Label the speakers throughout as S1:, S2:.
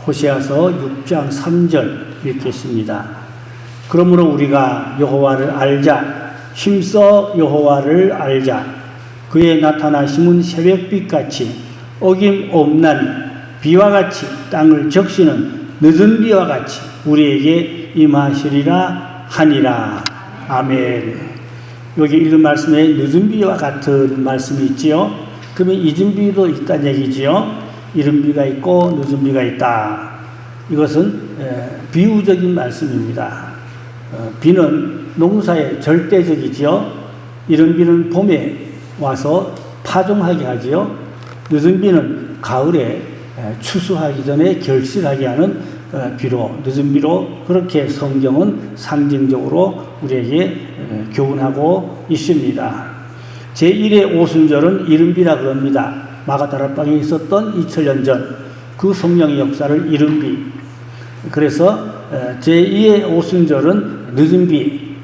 S1: 호세아서 6장 3절 읽겠습니다. 그러므로 우리가 여호와를 알자. 힘써 여호와를 알자. 그의 나타나심은 새벽빛같이 어김없나니 비와 같이 땅을 적시는 늦은 비와 같이 우리에게 임하시리라 하니라. 아멘. 여기 읽은 말씀에 늦은 비와 같은 말씀이 있지요. 그러면 잊은 비도 있다는 얘기지요. 이른 비가 있고 늦은 비가 있다. 이것은 비유적인 말씀입니다. 비는 농사에 절대적이지요. 이른 비는 봄에 와서 파종하게 하지요. 늦은 비는 가을에 추수하기 전에 결실하게 하는 비로, 늦은 비로 그렇게 성경은 상징적으로 우리에게 교훈하고 있습니다. 제1의 오순절은 이른 비라 그럽니다. 마가다락방에 있었던 2000년 전 그 성령의 역사를 이른 비. 그래서 제2의 오순절은 늦은 비.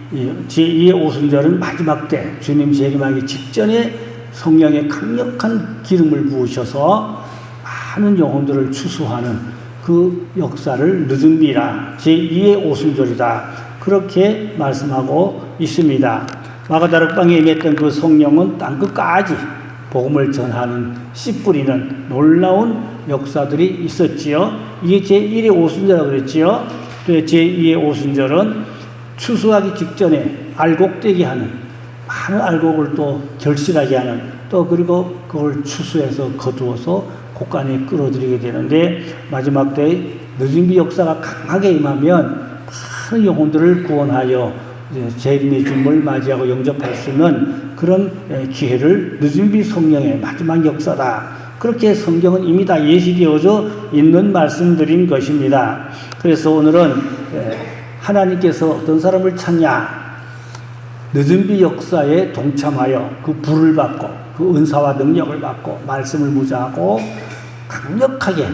S1: 제2의 오순절은 마지막 때 주님 재림하기 직전에 성령의 강력한 기름을 부으셔서 많은 영혼들을 추수하는 그 역사를 늦은 비라 제2의 오순절이다. 그렇게 말씀하고 있습니다. 마가다락방에 임했던 그 성령은 땅끝까지 복음을 전하는 씨 뿌리는 놀라운 역사들이 있었지요. 이게 제1의 오순절이라고 그랬지요. 또 제2의 오순절은 추수하기 직전에 알곡되게 하는 많은 알곡을 또 결실하게 하는 또 그리고 그걸 추수해서 거두어서 곡간에 끌어들이게 되는데 마지막 때에 늦은 비 역사가 강하게 임하면 많은 영혼들을 구원하여 재림의 주님을 맞이하고 영접할 수 있는 그런 기회를 늦은 비 성령의 마지막 역사다. 그렇게 성경은 이미 다 예시되어져 있는 말씀드린 것입니다. 그래서 오늘은 하나님께서 어떤 사람을 찾냐? 늦은 비 역사에 동참하여 그 불을 받고 그 은사와 능력을 받고 말씀을 무자하고 강력하게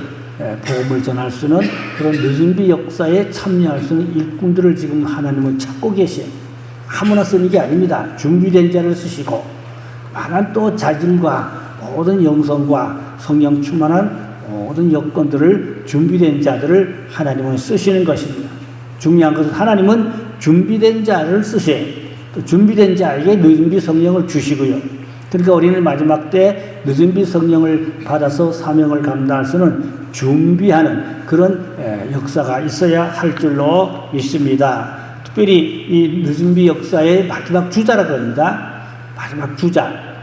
S1: 복음을 전할 수 있는 그런 늦은 비 역사에 참여할 수 있는 일꾼들을 지금 하나님은 찾고 계세요. 아무나 쓰는 게 아닙니다. 준비된 자를 쓰시고 많은 또 자질과 모든 영성과 성령 충만한 모든 여건들을 준비된 자들을 하나님은 쓰시는 것입니다. 중요한 것은 하나님은 준비된 자를 쓰세요. 또 준비된 자에게 늦은 비 성령을 주시고요. 그러니까 우리는 마지막 때 늦은 비 성령을 받아서 사명을 감당할 수는 준비하는 그런 역사가 있어야 할 줄로 믿습니다. 특별히 이 늦은 비 역사의 마지막 주자라고 합니다. 마지막 주자.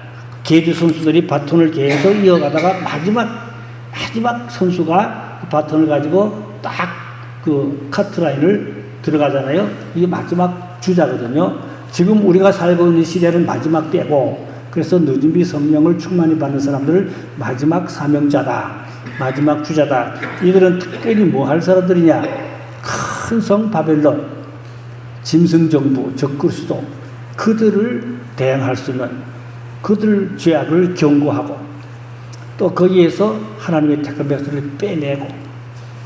S1: 계주 선수들이 바톤을 계속 이어가다가 마지막 선수가 그 바톤을 가지고 딱 그 카트라인을 들어가잖아요. 이게 마지막 주자거든요. 지금 우리가 살고 있는 시대는 마지막 때고 그래서 늦은 비 성령을 충만히 받는 사람들을 마지막 사명자다. 마지막 주자다. 이들은 특별히 뭐 할 사람들이냐? 큰 성 바벨론, 짐승정부, 적그리스도 그들을 대항할 수 있는 그들 죄악을 경고하고 또 거기에서 하나님의 택한 백성을 빼내고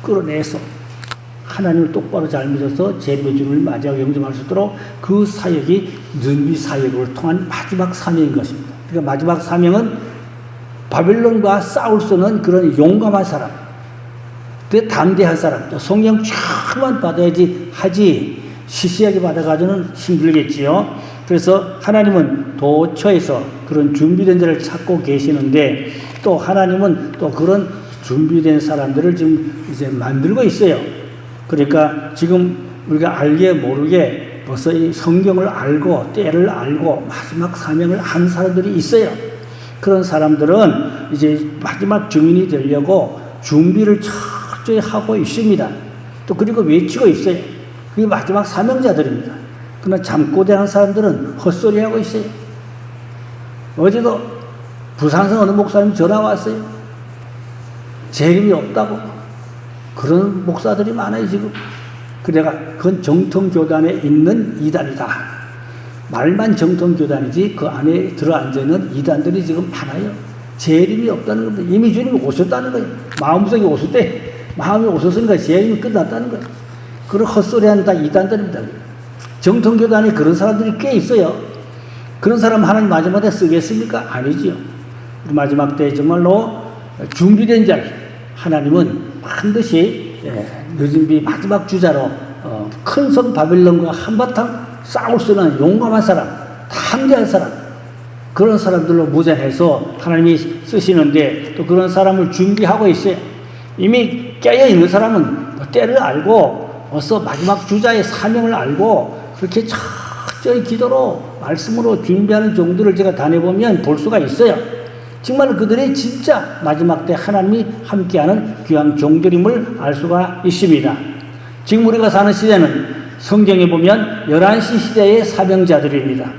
S1: 끌어내서 하나님을 똑바로 잘 믿어서 재배주를 맞이하고 영접할 수 있도록 그 사역이 늦은 비 사역을 통한 마지막 사명인 것입니다. 그러니까 마지막 사명은 바벨론과 싸울 수 있는 그런 용감한 사람, 담대한 사람, 성령 쫙만 받아야지 하지 시시하게 받아가지고는 힘들겠지요. 그래서 하나님은 도처에서 그런 준비된 자를 찾고 계시는데 또 하나님은 또 그런 준비된 사람들을 지금 이제 만들고 있어요. 그러니까 지금 우리가 알게 모르게 벌써 이 성경을 알고 때를 알고 마지막 사명을 한 사람들이 있어요. 그런 사람들은 이제 마지막 증인이 되려고 준비를 철저히 하고 있습니다. 또 그리고 외치고 있어요. 그게 마지막 사명자들입니다. 그러나 잠꼬대하는 사람들은 헛소리하고 있어요. 어제도 부산성 어느 목사님 전화 왔어요. 재림이 없다고. 그런 목사들이 많아요 지금. 그래가 그건 정통교단에 있는 이단이다. 말만 정통교단이지 그 안에 들어앉아있는 이단들이 지금 많아요. 재림이 없다는 겁니다. 이미 주님이 오셨다는 거예요. 마음속에 오실 때 마음이 오셨으니까 재림이 끝났다는 거예요. 그런 헛소리하는 다 이단들입니다. 정통교단에 그런 사람들이 꽤 있어요. 그런 사람 하나님 마지막에 쓰겠습니까? 아니지요. 마지막 때 정말로 준비된 자 하나님은 반드시 느진비 마지막 주자로 큰 성 바벨론과 한바탕 싸울 수 있는 용감한 사람, 담대한 사람, 그런 사람들로 무장해서 하나님이 쓰시는데 또 그런 사람을 준비하고 있어요. 이미 깨어있는 사람은 때를 알고 어서 마지막 주자의 사명을 알고 그렇게 철저히 기도로 말씀으로 준비하는 종들을 제가 다녀보면 볼 수가 있어요. 정말 그들이 진짜 마지막 때 하나님이 함께하는 귀한 종들임을 알 수가 있습니다. 지금 우리가 사는 시대는 성경에 보면 11시 시대의 사명자들입니다.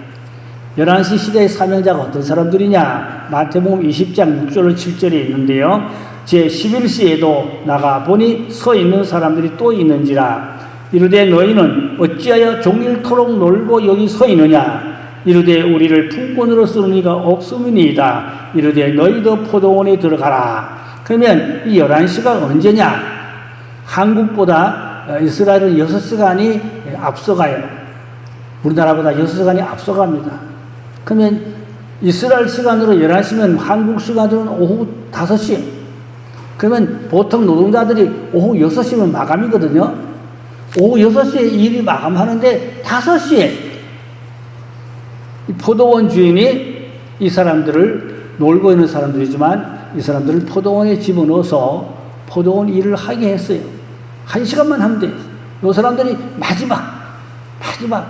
S1: 11시 시대의 사명자가 어떤 사람들이냐? 마태복음 20장 6절 7절에 있는데요. 제11시에도 나가보니 서 있는 사람들이 또 있는지라. 이르되 너희는 어찌하여 종일토록 놀고 여기 서 있느냐? 이르되 우리를 품꾼으로 쓰는 이가 없음이니이다. 이르되 너희도 포도원에 들어가라. 그러면 이 11시가 언제냐? 한국보다 이스라엘은 6시간이 앞서가요. 우리나라보다 6시간이 앞서갑니다. 그러면 이스라엘 시간으로 11시면 한국 시간으로는 오후 5시. 그러면 보통 노동자들이 오후 6시면 마감이거든요. 오후 6시에 일이 마감하는데 5시에 포도원 주인이 이 사람들을 놀고 있는 사람들이지만 이 사람들을 포도원에 집어넣어서 포도원 일을 하게 했어요. 1시간만 하면 돼요. 이 사람들이 마지막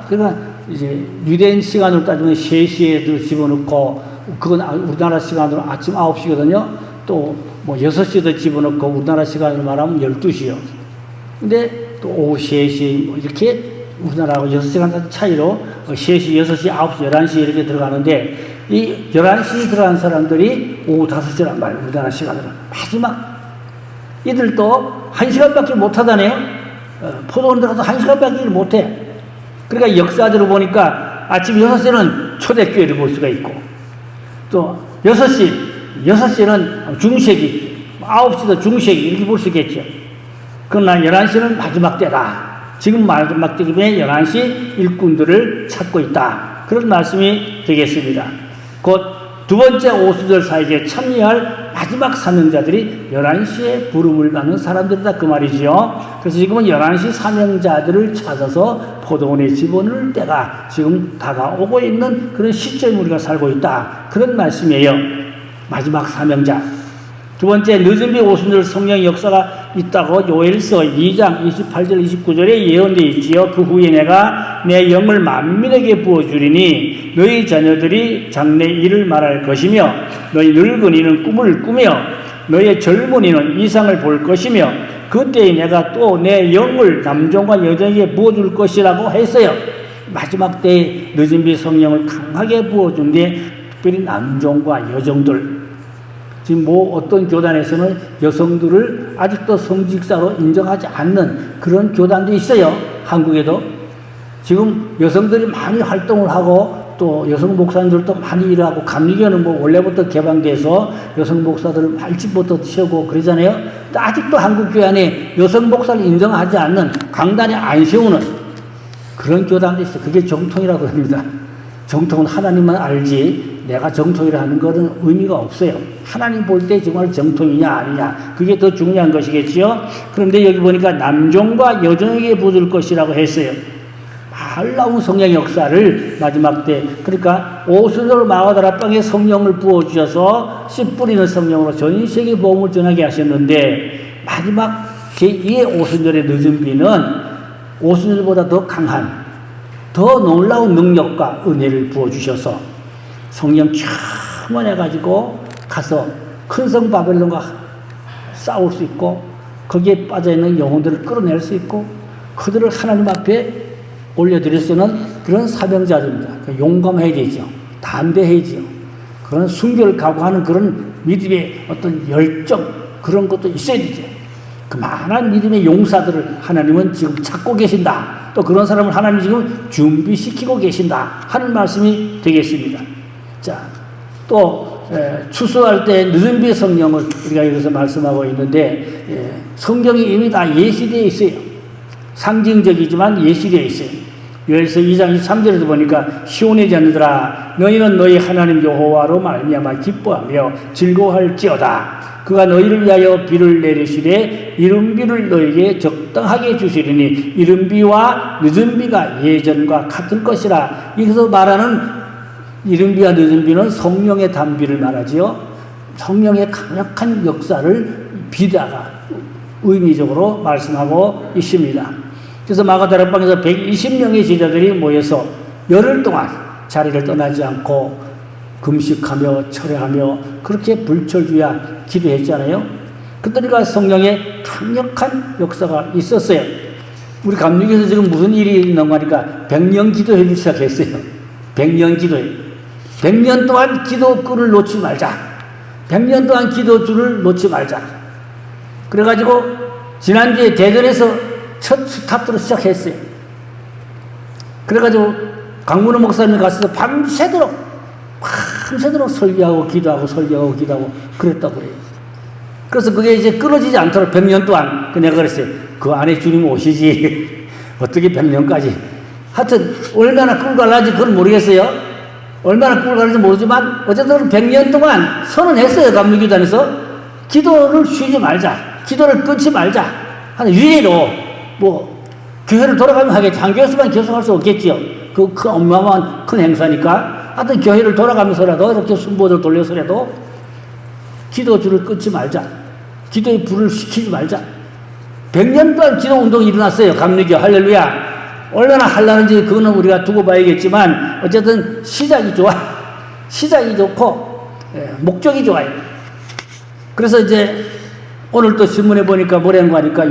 S1: 그러니까 이제 유대인 시간으로 따지면 3시에 집어넣고 그건 우리나라 시간으로 아침 9시거든요. 또 뭐 6시에도 집어넣고 우리나라 시간으로 말하면 12시요. 근데 또 오후 3시 이렇게 우리나라하고 6시간 차이로 3시, 6시, 9시, 11시 이렇게 들어가는데 이 11시 들어간 사람들이 오후 5시란 말이에요. 우리나라 시간으로. 마지막. 이들도 1시간밖에 못 하다네요. 포도원 들어가서 1시간밖에 못 해. 그러니까 역사적으로 보니까 아침 6시는 초대교회를 볼 수가 있고 또 6시는 중세기, 9시도 중세기 이렇게 볼 수 있겠죠. 그러나 11시는 마지막 때다. 지금 마지막 때이면 11시 일꾼들을 찾고 있다. 그런 말씀이 되겠습니다. 곧 두 번째 오순절 사역에 참여할 마지막 사명자들이 11시에 부름을 받는 사람들이다 그 말이지요. 그래서 지금은 11시 사명자들을 찾아서 포도원에 집어넣을 때가 지금 다가오고 있는 그런 시점에 우리가 살고 있다. 그런 말씀이에요. 마지막 사명자. 두 번째, 늦은비 오순절 성령 역사가 있다고 요엘서 2장 28절 29절에 예언되어 있지요. 그 후에 내가 내 영을 만민에게 부어주리니 너희 자녀들이 장래 일을 말할 것이며 너희 늙은이는 꿈을 꾸며 너희 젊은이는 이상을 볼 것이며 그때에 내가 또 내 영을 남종과 여종에게 부어줄 것이라고 했어요. 마지막 때에 늦은비 성령을 강하게 부어준 뒤에 특별히 남종과 여종들, 지금 어떤 교단에서는 여성들을 아직도 성직자로 인정하지 않는 그런 교단도 있어요. 한국에도. 지금 여성들이 많이 활동을 하고 또 여성 목사님들도 많이 일하고 감리교는 원래부터 개방돼서 여성 목사들을 말집부터 세우고 그러잖아요. 근데 아직도 한국교회 안에 여성 목사를 인정하지 않는 강단에 안 세우는 그런 교단도 있어요. 그게 정통이라고 합니다. 정통은 하나님만 알지 내가 정통이라 하는 것은 의미가 없어요. 하나님 볼 때 정말 정통이냐 아니냐 그게 더 중요한 것이겠지요. 그런데 여기 보니까 남종과 여종에게 부어줄 것이라고 했어요. 놀라운 성령 역사를 마지막 때, 그러니까 오순절 마가다라방에 성령을 부어주셔서 씨 뿌리는 성령으로 전 세계 복음을 전하게 하셨는데 마지막 제2의 오순절의 늦은 비는 오순절보다 더 강한 더 놀라운 능력과 은혜를 부어주셔서 성령 충만해가지고 가서 큰 성 바벨론과 싸울 수 있고 거기에 빠져있는 영혼들을 끌어낼 수 있고 그들을 하나님 앞에 올려드릴 수 있는 그런 사명자들입니다. 용감해야 되죠. 담대해야죠. 그런 순교를 각오하는 그런 믿음의 어떤 열정 그런 것도 있어야 되죠. 그만한 믿음의 용사들을 하나님은 지금 찾고 계신다. 또 그런 사람을 하나님이 지금 준비시키고 계신다 하는 말씀이 되겠습니다. 자, 또 추수할 때 늦은비 성령을 우리가 여기서 말씀하고 있는데 성경이 이미 다 예시되어 있어요. 상징적이지만 예시되어 있어요. 요엘서 2장 23절에도 보니까 시온의 자녀들아 너희는 너희 하나님 여호와로 말미암아 기뻐하며 즐거워할지어다. 그가 너희를 위하여 비를 내리시되 이른 비를 너희에게 적당하게 주시리니 이른 비와 늦은 비가 예전과 같을 것이라. 여기서 말하는 이른 비와 늦은 비는 성령의 단비를 말하지요. 성령의 강력한 역사를 비다가 의미적으로 말씀하고 있습니다. 그래서 마가다락방에서 120명의 제자들이 모여서 열흘 동안 자리를 떠나지 않고 금식하며 철회하며 그렇게 불철주야 기도했잖아요. 그러니까 성령의 강력한 역사가 있었어요. 우리 감독에서 지금 무슨 일이 있는 거니까 100년 기도회를 시작했어요. 100년 기도회. 100년 동안 기도끈을 놓지 말자. 100년 동안 기도줄을 놓지 말자. 그래가지고 지난주에 대전에서 첫 스타트로 시작했어요. 그래가지고 강문호 목사님이 가서 밤새도록 설교하고 기도하고 설교하고 기도하고 그랬다고 그래요. 그래서 그게 이제 끊어지지 않도록 100년 동안 내가 그랬어요. 그 안에 주님 오시지. 어떻게 100년까지. 하여튼 얼마나 끌고 갈는지 그건 모르겠어요. 얼마나 끌고 갈는지 모르지만 어쨌든 100년 동안 선언했어요. 감리교단에서 기도를 쉬지 말자. 기도를 끊지 말자. 한 위례로 교회를 돌아가면 하겠지. 한 교회에서만 계속할 수 없겠지요. 그 큰 어마어마한 큰 행사니까. 하여튼 교회를 돌아가면서라도 이렇게 순보를 돌려서라도 기도줄을 끊지 말자. 기도의 불을 식히지 말자. 100년 동안 기도 운동이 일어났어요. 감리교 할렐루야. 얼마나 하려는지 그거는 우리가 두고 봐야겠지만 어쨌든 시작이 좋아. 시작이 좋고 목적이 좋아요. 그래서 이제 오늘 또 신문에 보니까 뭐라는 거 하니까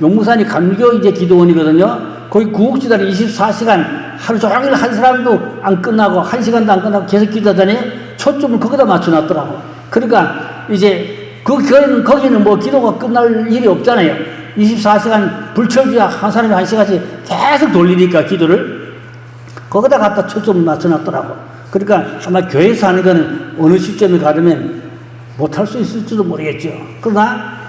S1: 용무산이 감리교 이제 기도원이거든요. 거기 구국지단이 24시간 하루 종일 한 사람도 안 끝나고 1시간도 안 끝나고 계속 기도하다니 초점을 거기다 맞춰놨더라고. 그러니까 이제 거기는 뭐 기도가 끝날 일이 없잖아요. 24시간 불철주야 한 사람이 1시간씩 계속 돌리니까 기도를 거기다 갖다 초점을 맞춰놨더라고. 그러니까 아마 교회에서 하는 거는 어느 시점에 가려면 못할 수 있을지도 모르겠죠. 그러나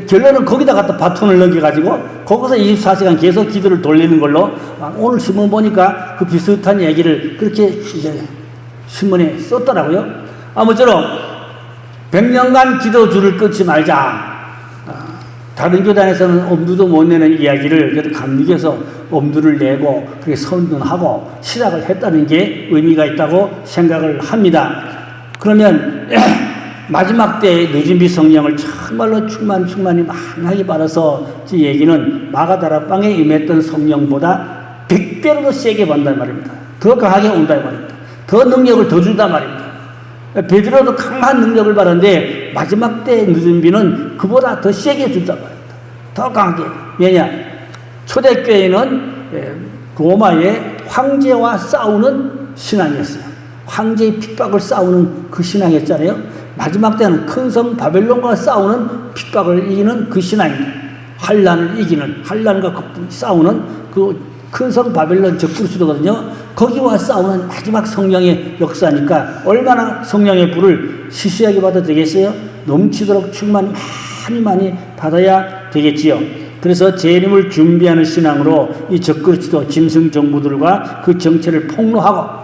S1: 결론은 거기다 갖다 바톤을 넘겨가지고 거기서 24시간 계속 기도를 돌리는 걸로 오늘 신문 보니까 그 비슷한 얘기를 그렇게 이제 신문에 썼더라고요. 아무쪼록 100년간 기도줄을 끊지 말자. 다른 교단에서는 엄두도 못 내는 이야기를 그래도 감리교에서 엄두를 내고 그렇게 선언하고 시작을 했다는 게 의미가 있다고 생각을 합니다. 그러면 마지막 때의 늦은 비 성령을 정말로 충만히 많이 받아서 이 얘기는 마가다락방에 임했던 성령보다 100배로 더 세게 받는단 말입니다. 더 강하게 온단 말입니다. 더 능력을 더 준단 말입니다. 베드로도 강한 능력을 받았는데 마지막 때의 늦은 비는 그보다 더 세게 준단 말입니다. 더 강하게. 왜냐? 초대교회는 로마의 황제와 싸우는 신앙이었어요. 황제의 핍박을 싸우는 그 신앙이었잖아요. 마지막 때는 큰 성 바벨론과 싸우는 핍박을 이기는 그 신앙입니다. 환란을 이기는, 환란과 싸우는 그 큰 성 바벨론 적그리스도거든요. 거기와 싸우는 마지막 성령의 역사니까 얼마나 성령의 불을 시시하게 받아도 되겠어요? 넘치도록 충만 많이 받아야 되겠지요. 그래서 재림을 준비하는 신앙으로 이 적그리스도 짐승 정부들과 그 정체를 폭로하고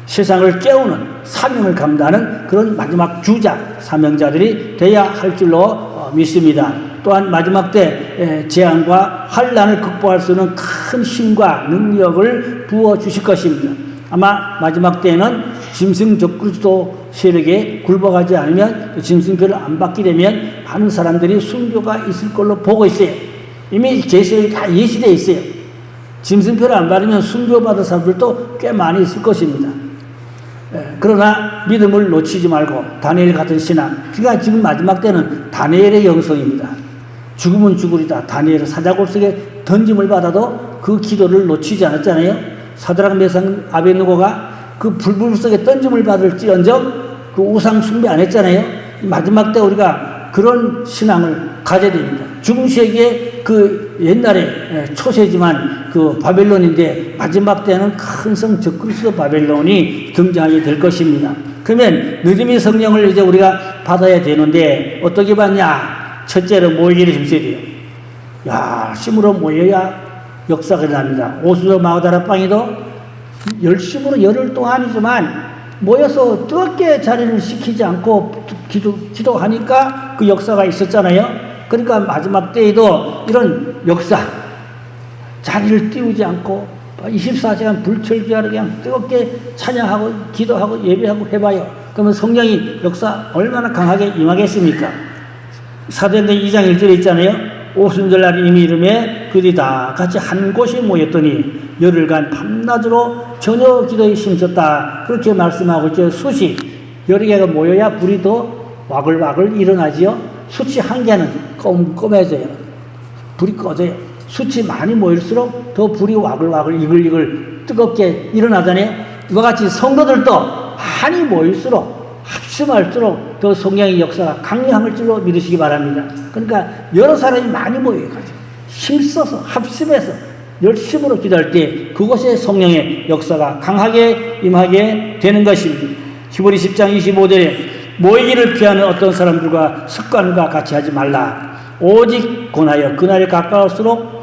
S1: 세상을 깨우는 사명을 감당하는 그런 마지막 주자, 사명자들이 돼야 할 줄로 믿습니다. 또한 마지막 때 재앙과 환란을 극복할 수 있는 큰 힘과 능력을 부어주실 것입니다. 아마 마지막 때에는 짐승 적그리스도 세력에 굴복하지 않으면 짐승표를 안 받게 되면 많은 사람들이 순교가 있을 걸로 보고 있어요. 이미 계시록이 다 예시되어 있어요. 짐승표를 안 받으면 순교받은 사람들도 꽤 많이 있을 것입니다. 그러나 믿음을 놓치지 말고 다니엘 같은 신앙. 그러니까 지금 마지막 때는 다니엘의 영성입니다. 죽으면 죽으리다. 다니엘은 사자굴 속에 던짐을 받아도 그 기도를 놓치지 않았잖아요. 사드락 메삭 아벳느고가 그 불불 속에 던짐을 받을지언정 그 우상 숭배 안 했잖아요. 마지막 때 우리가 그런 신앙을 가져야 됩니다. 죽음 세계의 그 옛날에 초세지만 그 바벨론인데 마지막 때는 큰 성 적그리스도 바벨론이 등장하게 될 것입니다. 그러면 늦음의 성령을 이제 우리가 받아야 되는데 어떻게 받냐? 첫째로 모이기를 힘써야 돼요. 야, 심으로 모여야 역사가 일어납니다. 오순절 마가다라 방에도 열심으로 열흘 동안이지만 모여서 뜨겁게 자리를 시키지 않고 기도하니까 그 역사가 있었잖아요. 그러니까 마지막 때에도 이런 역사, 자리를 띄우지 않고 24시간 불철주야로 그냥 뜨겁게 찬양하고 기도하고 예배하고 해봐요. 그러면 성령이 역사 얼마나 강하게 임하겠습니까? 사도행전 2장 1절에 있잖아요. 오순절날 이미 이름에 그들이 다 같이 한 곳에 모였더니 열흘간 밤낮으로 전혀 기도에 힘썼다. 그렇게 말씀하고 있죠. 숫이 여러 개가 모여야 불이 더 와글와글 일어나지요. 숫이 한 개는 껌껌해져요. 불이 꺼져요. 숫이 많이 모일수록 더 불이 와글와글 이글이글 뜨겁게 일어나잖아요. 이와 같이 성도들도 많이 모일수록 합심할수록 더 성령의 역사가 강력할 줄로 믿으시기 바랍니다. 그러니까 여러 사람이 많이 모여가지고 힘써서 합심해서 열심으로 기도할 때 그곳에 성령의 역사가 강하게 임하게 되는 것입니다. 히브리 10장 25절에 모이기를 피하는 어떤 사람들과 습관과 같이 하지 말라. 오직 권하여 그날에 가까울수록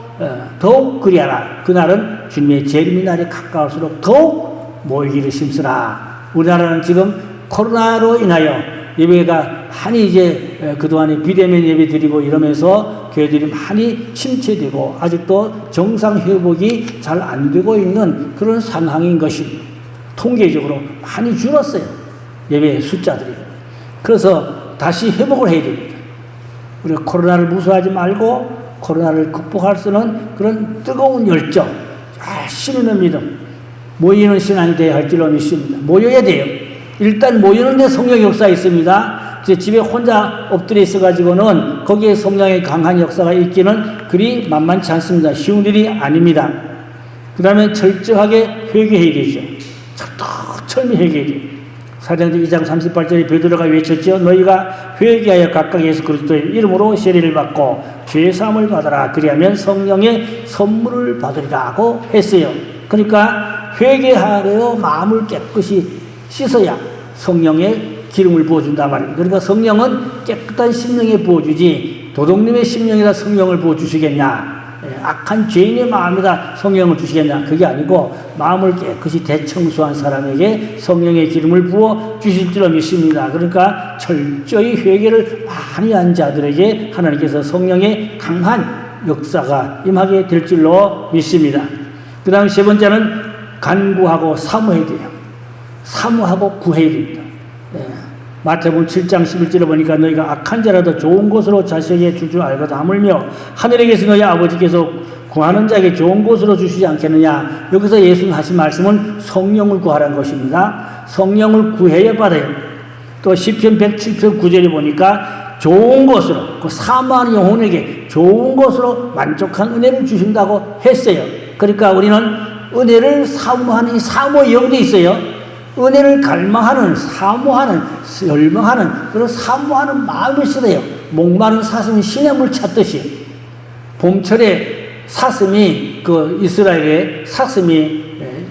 S1: 더욱 그리하라. 그날은 주님의 재림의 날에 가까울수록 더욱 모이기를 힘쓰라. 우리나라는 지금 코로나로 인하여 예배가 많이 이제 그동안에 비대면 예배 드리고 이러면서 교회들이 많이 침체되고 아직도 정상 회복이 잘 안 되고 있는 그런 상황인 것입니다. 통계적으로 많이 줄었어요. 예배 숫자들이. 그래서 다시 회복을 해야 됩니다. 우리가 코로나를 무서워하지 말고 코로나를 극복할 수 있는 그런 뜨거운 열정, 신의 믿음, 모이는 신앙이 되어야 할 줄로 믿습니다. 모여야 돼요. 일단 모이는데 성령의 역사가 있습니다. 집에 혼자 엎드려 있어가지고는 거기에 성령의 강한 역사가 있기는 그리 만만치 않습니다. 쉬운 일이 아닙니다. 그 다음에 철저하게 회개해야 되죠. 철저히 회개해야 돼요. 사도행전 2장 38절에 베드로가 외쳤죠. 너희가 회개하여 각각 예수 그리스도의 이름으로 세례를 받고 죄사함을 받아라. 그리하면 성령의 선물을 받으리라고 했어요. 그러니까 회개하려 마음을 깨끗이 씻어야 성령의 기름을 부어준단 말입니다. 그러니까 성령은 깨끗한 심령에 부어주지 도둑님의 심령에다 성령을 부어주시겠냐, 악한 죄인의 마음에다 성령을 주시겠냐, 그게 아니고 마음을 깨끗이 대청소한 사람에게 성령의 기름을 부어 주실 줄로 믿습니다. 그러니까 철저히 회개를 많이 한 자들에게 하나님께서 성령의 강한 역사가 임하게 될 줄로 믿습니다. 그 다음 세 번째는 간구하고 사모해야 돼요. 사모하고 구해야 됩니다. 마태복음 7장 11절에 보니까 너희가 악한 자라도 좋은 것으로 자식에게 줄 줄 알거든 하물며 하늘에 계신 너희 아버지께서 구하는 자에게 좋은 것으로 주시지 않겠느냐. 여기서 예수님 하신 말씀은 성령을 구하라는 것입니다. 성령을 구해야 받아요. 또 시편 107편 9절에 보니까 좋은 것으로, 그 사모하는 영혼에게 좋은 것으로 만족한 은혜를 주신다고 했어요. 그러니까 우리는 은혜를 사모하는 이 사모의 영도 있어요. 은혜를 갈망하는, 사모하는, 열망하는 그런 사모하는 마음이 있어요. 목마른 사슴이 시냇물 찾듯이 봄철에 사슴이 그 이스라엘의 사슴이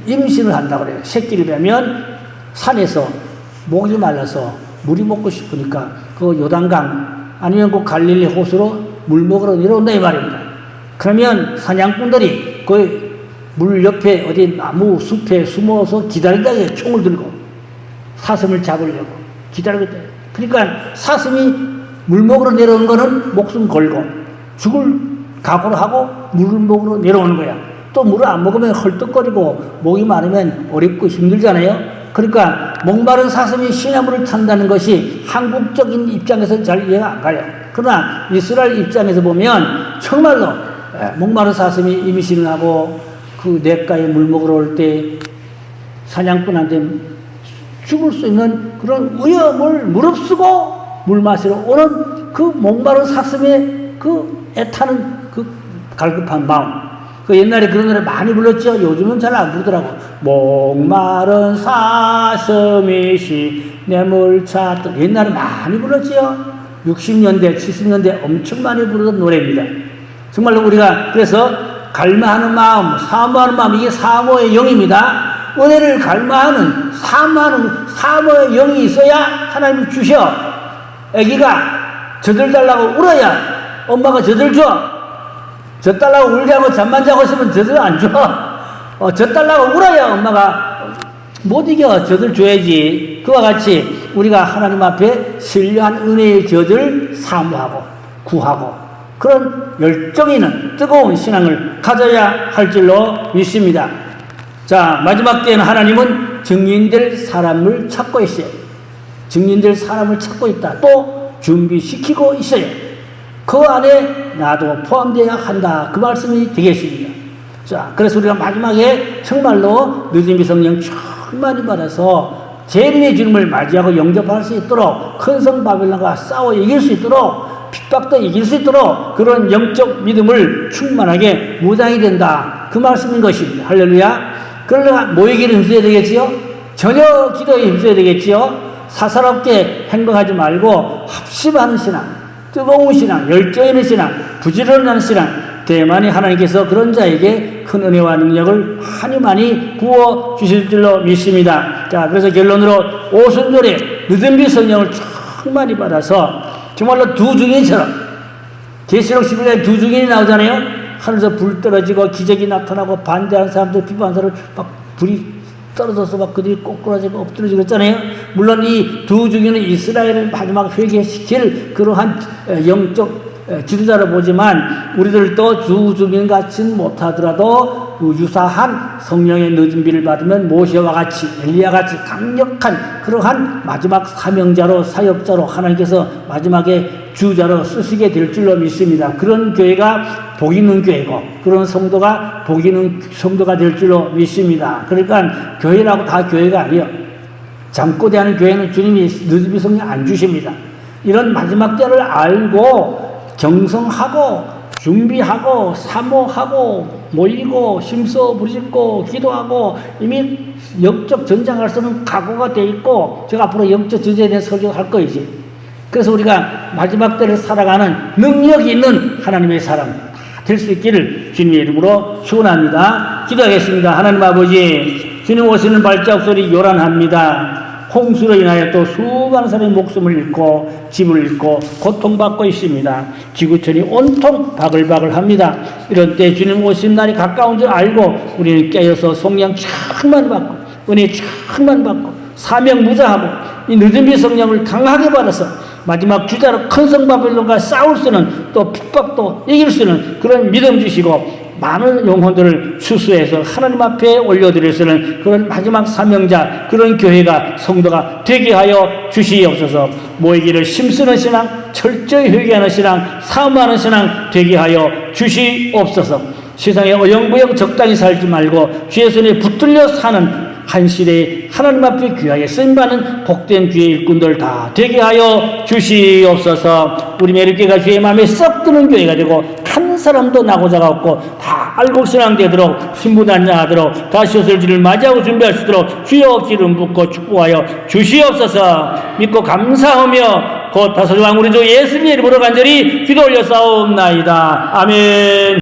S1: 임신을 한다고 그래요. 새끼를 뵈면 산에서 목이 말라서 물이 먹고 싶으니까 그 요단강 아니면 그 갈릴리 호수로 물 먹으러 내려온다 이 말입니다. 그러면 사냥꾼들이 그 물 옆에 어디 나무 숲에 숨어서 기다린다 해요. 총을 들고 사슴을 잡으려고 기다리고 있다. 그러니까 사슴이 물 먹으러 내려오는 거는 목숨 걸고 죽을 각오를 하고 물을 먹으러 내려오는 거야. 또 물을 안 먹으면 헐떡거리고 목이 마르면 어렵고 힘들잖아요. 그러니까 목마른 사슴이 시냇물을 찾는다는 것이 한국적인 입장에서는 잘 이해가 안 가요. 그러나 이스라엘 입장에서 보면 정말로 목마른 사슴이 임신을 하고 그 냇가에 물 먹으러 올 때 사냥꾼한테 죽을 수 있는 그런 위험을 무릅쓰고 물 마시러 오는 그 목마른 사슴의 그 애타는 그 갈급한 마음. 그 옛날에 그런 노래 많이 불렀죠. 요즘은 잘 안 부르더라고. 목마른 사슴이 시냇물 찾던. 옛날에 많이 불렀지요. 60년대, 70년대 엄청 많이 부르던 노래입니다. 정말로 우리가 그래서 갈망하는 마음, 사모하는 마음, 이게 사모의 영입니다. 은혜를 갈망하는, 사모하는 사모의 영이 있어야 하나님이 주셔. 아기가 젖을 달라고 울어야 엄마가 젖을 줘. 젖달라고 울지 않고 잠만 자고 있으면 젖을 안 줘. 젖달라고 울어야 엄마가 못 이겨. 젖을 줘야지. 그와 같이 우리가 하나님 앞에 신뢰한 은혜의 젖을 사모하고 구하고 그런 열정 있는 뜨거운 신앙을 가져야 할 줄로 믿습니다. 자, 마지막 때에는 하나님은 증인될 사람을 찾고 있어요. 증인될 사람을 찾고 있다. 또 준비시키고 있어요. 그 안에 나도 포함되어야 한다. 그 말씀이 되겠습니다. 자, 그래서 우리가 마지막에 정말로 늦은 성령 충만히 받아서 재림의 주님을 맞이하고 영접할 수 있도록 큰 성 바벨론과 싸워 이길 수 있도록 핍박도 이길 수 있도록 그런 영적 믿음을 충만하게 무장이 된다. 그 말씀인 것입니다. 할렐루야. 그러나 모이기를 힘써야 되겠지요. 전혀 기도에 힘써야 되겠지요. 사사롭게 행동하지 말고 합심하는 신앙, 뜨거운 신앙, 열정 있는 신앙, 부지런한 신앙, 대만이 하나님께서 그런 자에게 큰 은혜와 능력을 많이 부어 주실 줄로 믿습니다. 자, 그래서 결론으로 오순절에 늦은비 성령을 충만히 받아서 정말로 두 증인처럼 계시록 11장에 두 증인이 나오잖아요. 하늘에서 불 떨어지고 기적이 나타나고 반대하는 사람들 비판하는 사람을 막 불이 떨어져서 막 그들이 꼬꾸라지고 엎드러지고 했잖아요. 물론 이 두 증인은 이스라엘을 마지막 회개시킬 그러한 영적 지도자로 보지만 우리들도 두 증인 같이는 못하더라도 유사한 성령의 늦은 비를 받으면 모세와 같이 엘리야 같이 강력한 그러한 마지막 사명자로 사역자로 하나님께서 마지막에 주자로 쓰시게 될 줄로 믿습니다. 그런 교회가 복 있는 교회고 그런 성도가 복 있는 성도가 될 줄로 믿습니다. 그러니까 교회라고 다 교회가 아니에요. 잠꼬대하는 교회는 주님이 늦은 성령 안 주십니다. 이런 마지막 때를 알고 경성하고 준비하고 사모하고 모이고 심써 부르짖고 기도하고 이미 영적 전쟁할 수 있는 각오가 돼 있고 제가 앞으로 영적 전쟁에 대해 설교할 거이지. 그래서 우리가 마지막 때를 살아가는 능력이 있는 하나님의 사람 될 수 있기를 주님의 이름으로 축원합니다. 기도하겠습니다. 하나님 아버지, 주님 오시는 발자국 소리 요란합니다. 홍수로 인하여 또 수많은 사람이 목숨을 잃고 집을 잃고 고통받고 있습니다. 지구촌이 온통 바글바글합니다. 이런 때 주님 오신 날이 가까운 줄 알고 우리는 깨어서 성령 충만 받고 은혜 충만 받고 사명 무자하고 이 늦은비 성령을 강하게 받아서 마지막 주자로 큰 성 바벨론과 싸울 수 있는 또 핍박도 이길 수 있는 그런 믿음 주시고 많은 영혼들을 추수해서 하나님 앞에 올려드릴 수 있는 그런 마지막 사명자 그런 교회가 성도가 되게 하여 주시옵소서. 모이기를 힘쓰는 신앙 철저히 회개하는 신앙 사모하는 신앙 되게 하여 주시옵소서. 세상에 어영부영 적당히 살지 말고 주의 손에 붙들려 사는 한 시대에 하나님 앞에 귀하게 쓰임받는 복된 주의 일꾼들 다 되게 하여 주시옵소서. 우리 메리교회가 주의 마음에 썩 드는 교회가 되고 한 사람도 나고자가 없고 다 알고 신앙되도록 신부단장하도록 다시 오실 주를 맞이하고 준비할 수 있도록 주여 기름 붓고 축복하여 주시옵소서. 믿고 감사하며 곧 다소조왕 우리 주 예수님의 이름으로 간절히 기도 올려 싸움나이다. 아멘.